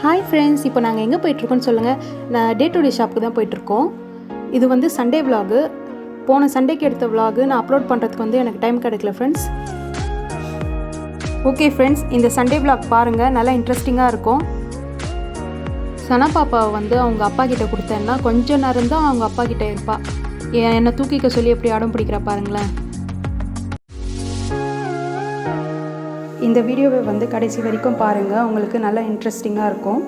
Hi friends, இப்போ நாங்கள் எங்கே போயிட்டுருக்கோன்னு சொல்லுங்கள். நான் டே டு டே ஷாப்புக்கு தான் போயிட்டுருக்கோம். இது வந்து சண்டே விலாகு. போன சண்டேக்கு எடுத்த விலாகு நான் அப்லோட் பண்ணுறதுக்கு வந்து எனக்கு டைம் கிடைக்கல ஃப்ரெண்ட்ஸ். ஓகே ஃப்ரெண்ட்ஸ், இந்த சண்டே விலாக் பாருங்கள், நல்லா இன்ட்ரெஸ்டிங்காக இருக்கும். சனா பாப்பாவை வந்து அவங்க அப்பா கிட்டே கொடுத்தேன்னா கொஞ்சம் நேரம் தான் அவங்க அப்பா கிட்டே இருப்பா. என்னை தூக்கிக்க சொல்லி எப்படி அடம் பிடிக்கிறா பாருங்களேன். இந்த வீடியோவை வந்து கடைசி வரைக்கும் பாருங்கள், உங்களுக்கு நல்லா இன்ட்ரெஸ்டிங்காக இருக்கும்.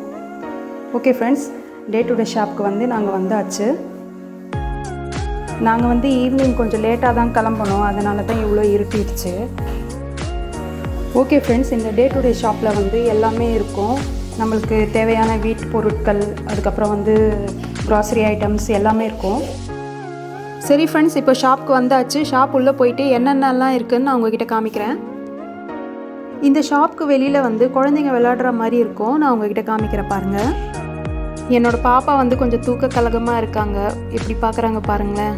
Okay friends, day to day ஷாப்புக்கு வந்து நாங்கள் வந்தாச்சு. நாங்கள் வந்து ஈவினிங் கொஞ்சம் லேட்டாக தான் கிளம்பணும், அதனால தான் இவ்வளோ இருட்டிடுச்சு. ஓகே ஃப்ரெண்ட்ஸ், இந்த டே டு டே ஷாப்பில் வந்து எல்லாமே இருக்கும். நம்மளுக்கு தேவையான வீட்டு பொருட்கள், அதுக்கப்புறம் வந்து க்ராசரி ஐட்டம்ஸ் எல்லாமே இருக்கும். சரி ஃப்ரெண்ட்ஸ், இப்போ ஷாப்புக்கு வந்தாச்சு. ஷாப் உள்ளே போயிட்டு என்னென்னலாம் இருக்குதுன்னு நான் உங்ககிட்ட காமிக்கிறேன். இந்த ஷாப்புக்கு வெளியில் வந்து குழந்தைங்க விளையாடுற மாதிரி இருக்கும். நான் உங்ககிட்ட காமிக்கிறேன் பாருங்கள். என்னோடய பாப்பா வந்து கொஞ்சம் தூக்க கலகமாக இருக்காங்க, எப்படி பார்க்குறாங்க பாருங்களேன்.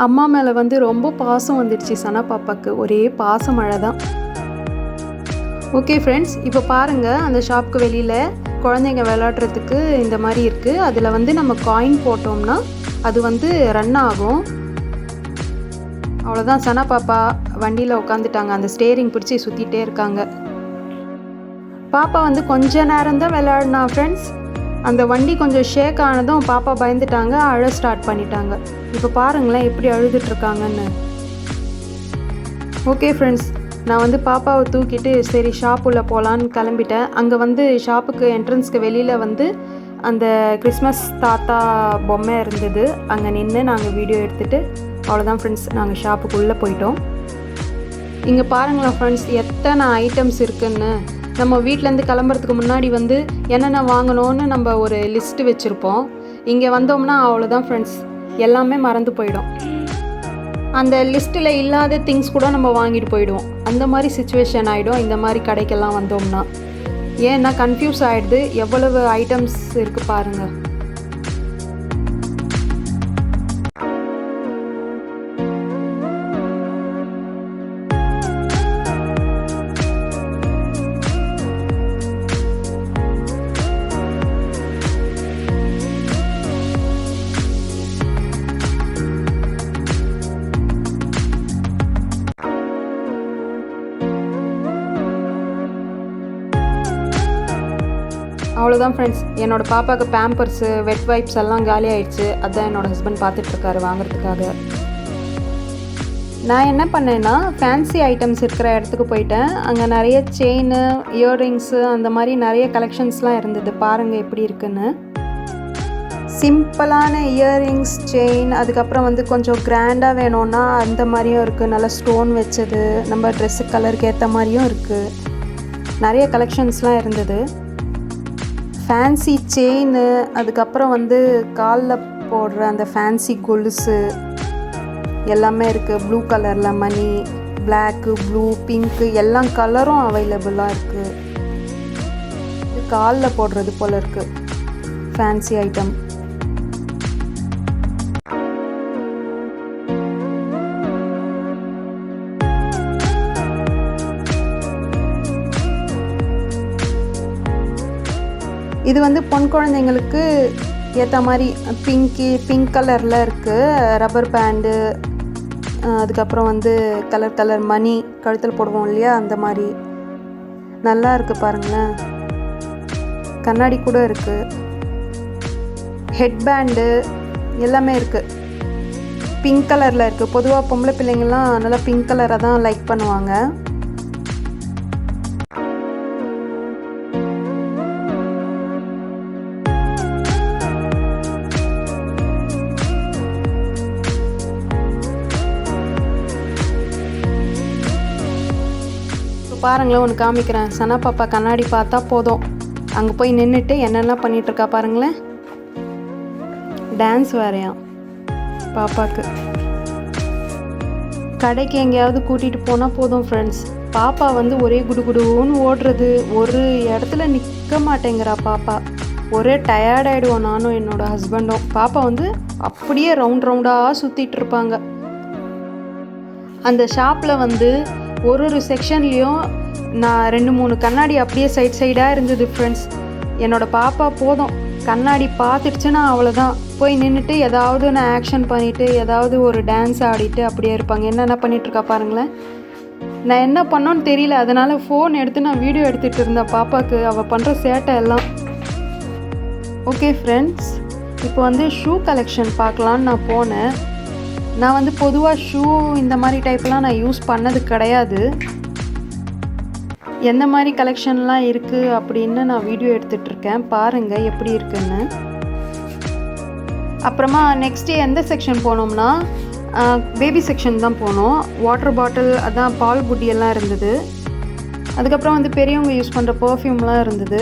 அம்மா மேலே வந்து ரொம்ப பாசம் வந்துடுச்சு சனா பாப்பாவுக்கு, ஒரே பாச மழை தான். ஓகே ஃப்ரெண்ட்ஸ், இப்போ பாருங்கள், அந்த ஷாப்புக்கு வெளியில் குழந்தைங்க விளையாடுறதுக்கு இந்த மாதிரி இருக்குது. அதில் வந்து நம்ம காயின் போட்டோம்னா அது வந்து ரன் ஆகும். அவ்வளோதான், சனா பாப்பா வண்டியில் உட்காந்துட்டாங்க, அந்த ஸ்டேரிங் பிடிச்சி சுற்றிகிட்டே இருக்காங்க. பாப்பா வந்து கொஞ்ச நேரம் தான் விளையாடினா ஃப்ரெண்ட்ஸ். அந்த வண்டி கொஞ்சம் ஷேக் ஆனதும் பாப்பா பயந்துட்டாங்க, அழ ஸ்டார்ட் பண்ணிட்டாங்க. இப்போ பாருங்களேன் எப்படி அழுதுட்ருக்காங்கன்னு. ஓகே ஃப்ரெண்ட்ஸ், நான் வந்து பாப்பாவை தூக்கிட்டு சரி ஷாப் உள்ள போகலான்னு கிளம்பிட்டேன். அங்கே வந்து ஷாப்புக்கு என்ட்ரன்ஸ்க்கு வெளியில் வந்து அந்த கிறிஸ்மஸ் தாத்தா பொம்மை இருந்தது. அங்கே நின்று நாங்கள் வீடியோ எடுத்துகிட்டு அவ்வளோதான் ஃப்ரெண்ட்ஸ், நாங்கள் ஷாப்புக்குள்ளே போயிட்டோம். இங்கே பாருங்களேன் ஃப்ரெண்ட்ஸ், எத்தனை ஐட்டம்ஸ் இருக்குதுன்னு. நம்ம வீட்டிலேருந்து கிளம்புறதுக்கு முன்னாடி வந்து என்னென்ன வாங்கணும்னு நம்ம ஒரு லிஸ்ட்டு வச்சுருப்போம். இங்கே வந்தோம்னா அவ்வளோதான் ஃப்ரெண்ட்ஸ், எல்லாமே மறந்து போயிடும். அந்த லிஸ்ட்டில் இல்லாத திங்ஸ் கூட நம்ம வாங்கிட்டு போயிடுவோம். அந்த மாதிரி சிச்சுவேஷன் ஆகிடும் இந்த மாதிரி கடைக்கெல்லாம் வந்தோம்னா. ஏன்னா கன்ஃபியூஸ் ஆகிடுது, எவ்வளவு ஐட்டம்ஸ் இருக்குது பாருங்கள். அவ்வளோதான் ஃப்ரெண்ட்ஸ், என்னோடய பாப்பாவுக்கு பேம்பர்ஸு வெட் வைப்ஸ் எல்லாம் காலி ஆகிடுச்சு. அதுதான் என்னோடய ஹஸ்பண்ட் பார்த்துட்ருக்காரு வாங்குறதுக்காக. நான் என்ன பண்ணேன்னா ஃபேன்சி ஐட்டம்ஸ் இருக்கிற இடத்துக்கு போயிட்டேன். அங்கே நிறைய செயின், இயர்ரிங்ஸு அந்த மாதிரி நிறைய கலெக்ஷன்ஸ்லாம் இருந்தது. பாருங்கள் எப்படி இருக்குன்னு. சிம்பிளான இயர்ரிங்ஸ், செயின், அதுக்கப்புறம் வந்து கொஞ்சம் கிராண்டாக வேணும்னா அந்த மாதிரியும் இருக்குது. நல்லா ஸ்டோன் வச்சது, நம்ம ட்ரெஸ்ஸு கலருக்கு ஏற்ற மாதிரியும் இருக்குது. நிறைய கலெக்ஷன்ஸ்லாம் இருந்தது. ஃபேன்சி செயின், அதுக்கப்புறம் வந்து காலில் போடுற அந்த ஃபேன்சி கொலுசு எல்லாமே இருக்குது. ப்ளூ கலரில் மணி, பிளாக்கு, ப்ளூ, பிங்க்கு எல்லா கலரும் அவைலபிளாக இருக்குது. இது காலில் போடுறது போல் இருக்குது ஃபேன்சி ஐட்டம். இது வந்து பொன் குழந்தைங்களுக்கு ஏற்ற மாதிரி பிங்க் கலரில் இருக்குது. ரப்பர் பேண்டு, அதுக்கப்புறம் வந்து கலர் மணி கழுத்தில் போடுவோம் இல்லையா, அந்த மாதிரி நல்லா இருக்குது பாருங்களேன். கண்ணாடி கூட இருக்குது. ஹெட் பேண்டு எல்லாமே இருக்குது. பிங்க் கலரில் இருக்குது. பொதுவாக பொம்பளை பிள்ளைங்கள்லாம் நல்லா பிங்க் கலரை தான் லைக் பண்ணுவாங்க. பாருங்களேன், ஒன்று காமிக்கிறேன். சனா பாப்பா கண்ணாடி பார்த்தா போதும், அங்கே போய் நின்றுட்டு என்னெல்லாம் பண்ணிகிட்ருக்கா பாருங்களேன். டான்ஸ் வேறையாம் பாப்பாவுக்கு. கடைக்கு எங்கேயாவது கூட்டிகிட்டு போனால் போதும் ஃப்ரெண்ட்ஸ், பாப்பா வந்து ஒரே குடுகுடுன்னு ஓடுறது, ஒரு இடத்துல நிற்க மாட்டேங்கிறா பாப்பா. ஒரே டயர்டாயிடுவோம் நானும் என்னோடய ஹஸ்பண்டும். பாப்பா வந்து அப்படியே ரவுண்டாக சுற்றிட்டு இருப்பாங்க. அந்த ஷாப்பில் வந்து ஒரு செக்ஷன்லேயும் நான் 2-3 கண்ணாடி அப்படியே சைடாக இருந்தது ஃப்ரெண்ட்ஸ். என்னோடய பாப்பா போதும், கண்ணாடி பார்த்துடுச்சுன்னா அவ்வளோதான், போய் நின்றுட்டு ஏதாவது நான் ஆக்ஷன் பண்ணிவிட்டு ஏதாவது ஒரு டான்ஸ் ஆடிட்டு அப்படியே இருப்பாங்க. என்னென்ன பண்ணிகிட்ருக்கா பாருங்களேன். நான் என்ன பண்ணோன்னு தெரியல, அதனால் ஃபோன் எடுத்து நான் வீடியோ எடுத்துகிட்டு இருந்தேன் பாப்பாவுக்கு, அவள் பண்ணுற சேட்டை எல்லாம். ஓகே ஃப்ரெண்ட்ஸ், இப்போ வந்து ஷூ கலெக்ஷன் பார்க்கலான்னு நான் போனேன். நான் வந்து பொதுவாக ஷூ இந்த மாதிரி டைப்லாம் நான் யூஸ் பண்ணது கிடையாது. எந்த மாதிரி கலெக்ஷன்லாம் இருக்குது அப்படின்னு நான் வீடியோ எடுத்துகிட்ருக்கேன், பாருங்கள் எப்படி இருக்குன்னு. அப்புறமா நெக்ஸ்ட்டு எந்த செக்ஷன் போனோம்னா பேபி செக்ஷன் தான் போனோம். வாட்டர் பாட்டில், அதான் பால் புட்டியெல்லாம் இருந்தது. அதுக்கப்புறம் வந்து பெரியவங்க யூஸ் பண்ணுற பர்ஃப்யூம்லாம் இருந்தது.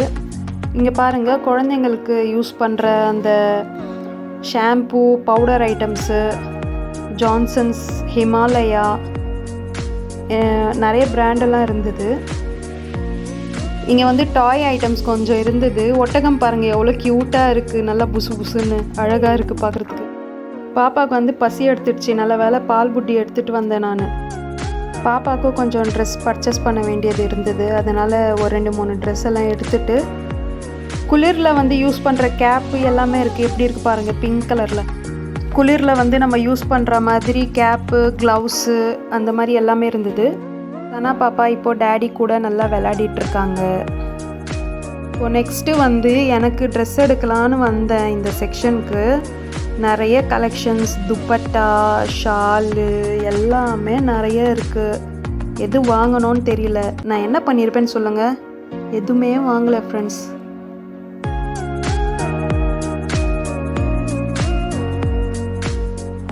இங்கே பாருங்கள், குழந்தைங்களுக்கு யூஸ் பண்ணுற அந்த shampoo, powder items, Johnson's, Himalaya, நிறைய பிராண்டெல்லாம் இருந்தது. இங்கே வந்து டாய் ஐட்டம்ஸ் கொஞ்சம் இருந்தது. ஒட்டகம் பாருங்கள் எவ்வளோ க்யூட்டாக இருக்குது, நல்லா புசு புசுன்னு அழகாக இருக்குது பார்க்குறதுக்கு. பாப்பாவுக்கு வந்து பசி எடுத்துடுச்சு, நல்ல வேலை பால் புட்டி எடுத்துகிட்டு வந்தேன் நான். பாப்பாவுக்கும் கொஞ்சம் ட்ரெஸ் பர்ச்சேஸ் பண்ண வேண்டியது இருந்தது, அதனால் ஒரு 2-3 ட்ரெஸ் எல்லாம் எடுத்துகிட்டு, குளிரில் வந்து யூஸ் பண்ணுற கேப்பு எல்லாமே இருக்குது. எப்படி இருக்குது பாருங்கள், பிங்க் கலரில். குளிரில் வந்து நம்ம யூஸ் பண்ணுற மாதிரி கேப்பு, க்ளவுஸு அந்த மாதிரி எல்லாமே இருந்தது. சனா பாப்பா இப்போது டேடி கூட நல்லா விளையாடிட்டுருக்காங்க. இப்போது நெக்ஸ்ட்டு வந்து எனக்கு ட்ரெஸ் எடுக்கலான்னு வந்தேன் இந்த செக்ஷனுக்கு. நிறைய கலெக்ஷன்ஸ், துப்பட்டா, ஷாலு எல்லாமே நிறைய இருக்குது. எது வாங்கணும்னு தெரியல. நான் என்ன பண்ணியிருப்பேன்னு சொல்லுங்கள், எதுவுமே வாங்கலை ஃப்ரெண்ட்ஸ்.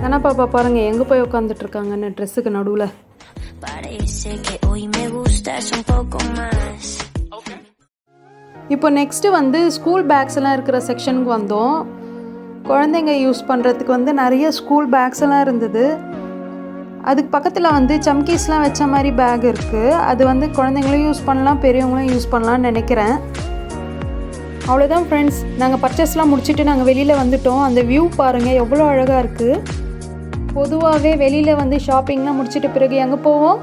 சனா பாப்பா பாருங்கள் எங்கே போய் உட்காந்துட்ருக்காங்கன்னு ட்ரெஸ்ஸுக்கு நடுவில். இப்போ நெக்ஸ்ட்டு வந்து ஸ்கூல் பேக்ஸ் எல்லாம் இருக்கிற செக்ஷனுக்கு வந்தோம். குழந்தைங்க யூஸ் பண்ணுறதுக்கு வந்து நிறைய ஸ்கூல் பேக்ஸ் எல்லாம் இருந்தது. அதுக்கு பக்கத்தில் வந்து சம்கீஸ்லாம் வச்ச மாதிரி பேக் இருக்குது. அது வந்து குழந்தைங்களும் யூஸ் பண்ணலாம், பெரியவங்களும் யூஸ் பண்ணலான்னு நினைக்கிறேன். அவ்வளோதான் ஃப்ரெண்ட்ஸ், நாங்கள் பர்ச்சேஸ்லாம் முடிச்சுட்டு நாங்கள் வெளியில் வந்துட்டோம். அந்த வியூ பாருங்கள் எவ்வளோ அழகாக இருக்குது. பொதுவாகவே வெளியில் வந்து ஷாப்பிங்லாம் முடிச்சுட்டு பிறகு எங்கே போவோம்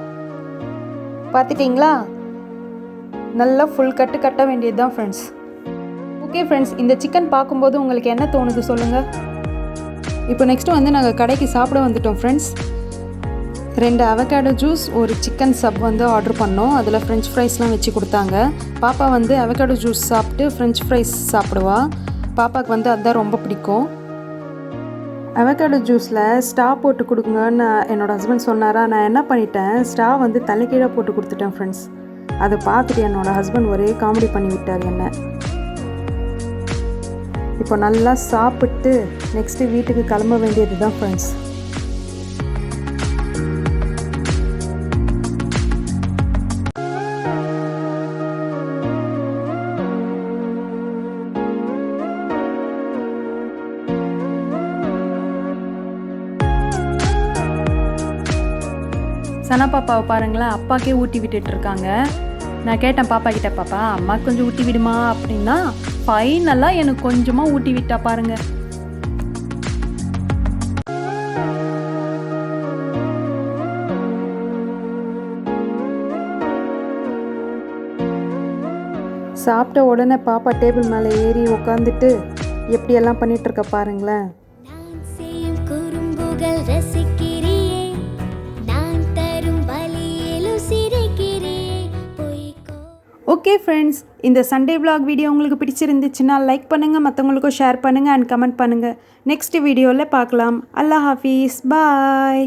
பார்த்துட்டிங்களா, நல்லா ஃபுல் கட்டு கட்ட வேண்டியது தான் ஃப்ரெண்ட்ஸ். ஓகே ஃப்ரெண்ட்ஸ், இந்த சிக்கன் பார்க்கும்போது உங்களுக்கு என்ன தோணுது சொல்லுங்கள். இப்போ நெக்ஸ்ட்டு வந்து நாங்கள் கடைக்கு சாப்பிட வந்துட்டோம் ஃப்ரெண்ட்ஸ். 2 அவகேடோ ஜூஸ், ஒரு சிக்கன் சப் வந்து ஆர்டர் பண்ணோம். அதில் ஃப்ரெஞ்ச் ஃப்ரைஸ்லாம் வச்சு கொடுத்தாங்க. பாப்பா வந்து அவகேடோ ஜூஸ் சாப்பிட்டு ஃப்ரெஞ்ச் ஃப்ரைஸ் சாப்பிடுவா. பாப்பாவுக்கு வந்து அதுதான் ரொம்ப பிடிக்கும். அவகேடோ ஜூஸில் ஸ்ட்ரா போட்டு கொடுங்கன்னு என்னோடய ஹஸ்பண்ட் சொன்னாரா. நான் என்ன பண்ணிட்டேன், ஸ்ட்ரா வந்து தலைக்கீழே போட்டு கொடுத்துட்டேன் ஃப்ரெண்ட்ஸ். அதை பார்த்துட்டு என்னோடய ஹஸ்பண்ட் ஒரே காமெடி பண்ணி விட்டார் என்ன. இப்போ நல்லா சாப்பிட்டு நெக்ஸ்ட்டு வீட்டுக்கு கிளம்ப வேண்டியது தான் ஃப்ரெண்ட்ஸ். சனா பாப்பாவை பாருங்களேன், அப்பாக்கே ஊட்டி விட்டுட்ருக்காங்க. நான் கேட்டேன் பாப்பா கிட்ட, பாப்பா அம்மா கொஞ்சம் ஊட்டி விடுமா அப்படின்னா, ஃபைனலாக எனக்கு கொஞ்சமாக ஊட்டி விட்டா பாருங்க. சாப்பிட்ட உடனே பாப்பா டேபிள் மேலே ஏறி உட்காந்துட்டு எப்படியெல்லாம் பண்ணிகிட்ருக்க பாருங்களேன். ஓகே ஃப்ரெண்ட்ஸ், இந்த சண்டே vlog வீடியோ உங்களுக்கு பிடிச்சிருந்துச்சுன்னா லைக் பண்ணுங்கள், மற்றவங்களுக்கும் ஷேர் பண்ணுங்கள் அண்ட் கமெண்ட் பண்ணுங்கள். நெக்ஸ்ட் வீடியோவில் பார்க்கலாம். அல்லாஹ் ஹாஃபீஸ், பாய்.